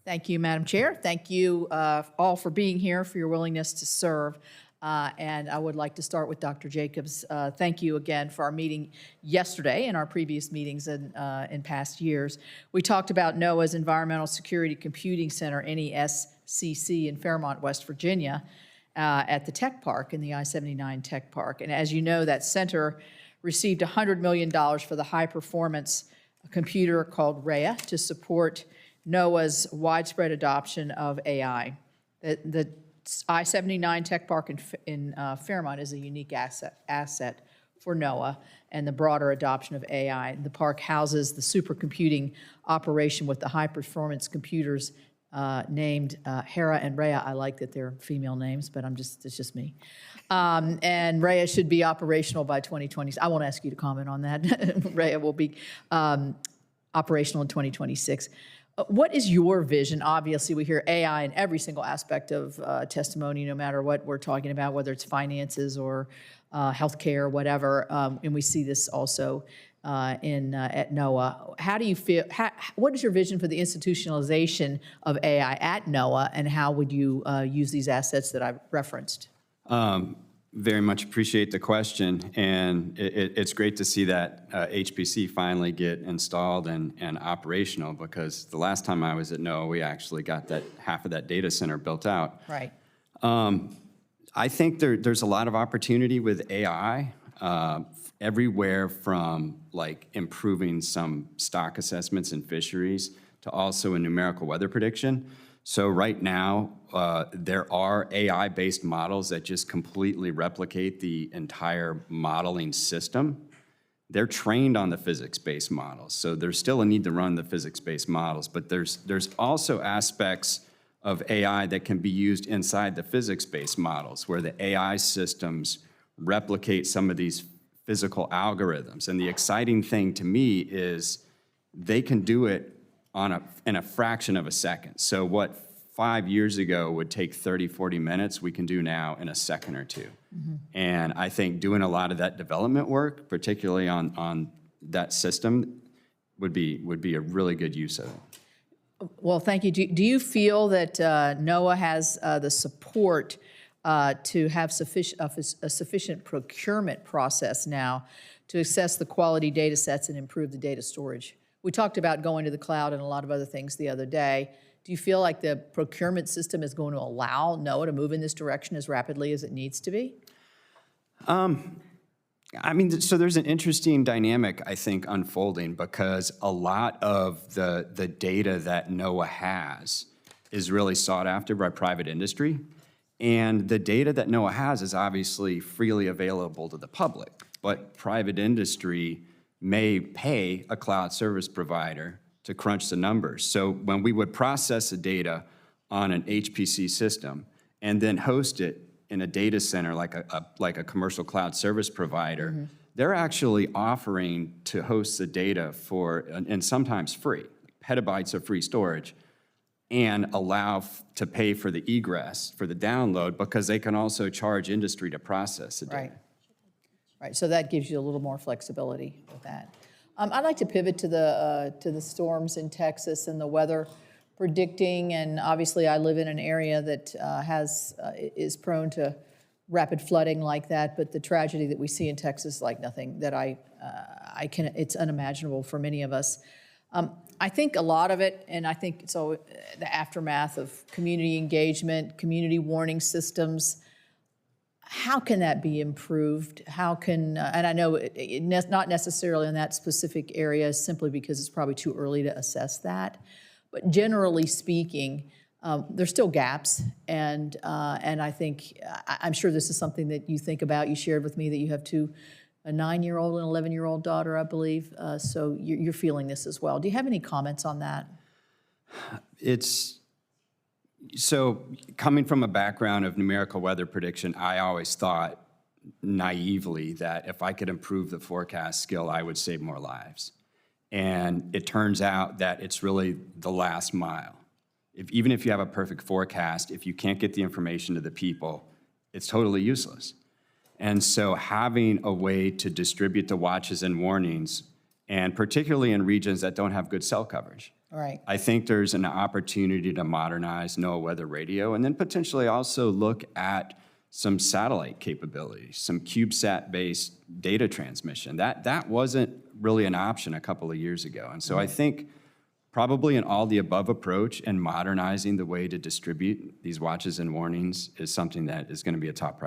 Thank you, Madam Chair. Thank you all for being here, for your willingness to serve. And I would like to start with Dr. Jacobs. Thank you again for our meeting yesterday and our previous meetings in past years. We talked about NOAA's Environmental Security Computing Center, NESCC, in Fairmont, West Virginia, at the Tech Park, in the I-79 Tech Park. And as you know, that center received $100 million for the high-performance computer called Rhea to support NOAA's widespread adoption of AI. The I-79 Tech Park in Fairmont is a unique asset for NOAA and the broader adoption of AI. The park houses the supercomputing operation with the high-performance computers named Hera and Rhea. I like that they're female names, but it's just me. And Rhea should be operational by 2020. I won't ask you to comment on that. Rhea will be operational in 2026. What is your vision? Obviously, we hear AI in every single aspect of testimony, no matter what we're talking about, whether it's finances or healthcare, whatever. And we see this also at NOAA. How do you feel? What is your vision for the institutionalization of AI at NOAA, and how would you use these assets that I've referenced? Very much appreciate the question, and it's great to see that HPC finally get installed and operational, because the last time I was at NOAA, we actually got that half of that data center built out. Right. I think there's a lot of opportunity with AI everywhere, from like improving some stock assessments in fisheries to also in numerical weather prediction. So right now, there are AI-based models that just completely replicate the entire modeling system. They're trained on the physics-based models, so there's still a need to run the physics-based models, but there's also aspects of AI that can be used inside the physics-based models, where the AI systems replicate some of these physical algorithms. And the exciting thing to me is they can do it in a fraction of a second. So what 5 years ago would take 30, 40 minutes, we can do now in a second or two. Mm-hmm. And I think doing a lot of that development work, particularly on that system, would be a really good use of it. Well, thank you. Do you feel that NOAA has the support to have a sufficient procurement process now to assess the quality data sets and improve the data storage? We talked about going to the cloud and a lot of other things the other day. Do you feel like the procurement system is going to allow NOAA to move in this direction as rapidly as it needs to be? I mean, so there's an interesting dynamic, I think, unfolding, because a lot of the data that NOAA has is really sought after by private industry. And the data that NOAA has is obviously freely available to the public, but private industry may pay a cloud service provider to crunch the numbers. So when we would process the data on an HPC system and then host it in a data center like a commercial cloud service provider, mm-hmm. they're actually offering to host the data for, and sometimes free, petabytes of free storage, and allow to pay for the egress, for the download, because they can also charge industry to process the data. Right. Right, so that gives you a little more flexibility with that. I'd like to pivot to the storms in Texas and the weather predicting, and obviously I live in an area that is prone to rapid flooding like that, but the tragedy that we see in Texas, like nothing that it's unimaginable for many of us. I think a lot of it, and I think so, the aftermath of community engagement, community warning systems. How can that be improved? How can, and I know not necessarily in that specific area, simply because it's probably too early to assess that, but generally speaking, there's still gaps, and I think, I'm sure this is something that you think about. You shared with me that you have a 9-year-old and 11-year-old daughter, I believe, so you're feeling this as well. Do you have any comments on that? So coming from a background of numerical weather prediction, I always thought naively that if I could improve the forecast skill, I would save more lives. And it turns out that it's really the last mile. Even if you have a perfect forecast, if you can't get the information to the people, it's totally useless. And so having a way to distribute the watches and warnings, and particularly in regions that don't have good cell coverage. All right. I think there's an opportunity to modernize NOAA weather radio and then potentially also look at some satellite capabilities, some CubeSat-based data transmission. That wasn't really an option a couple of years ago. And so I think probably an all-the-above approach and modernizing the way to distribute these watches and warnings is something that is going to be a top priority.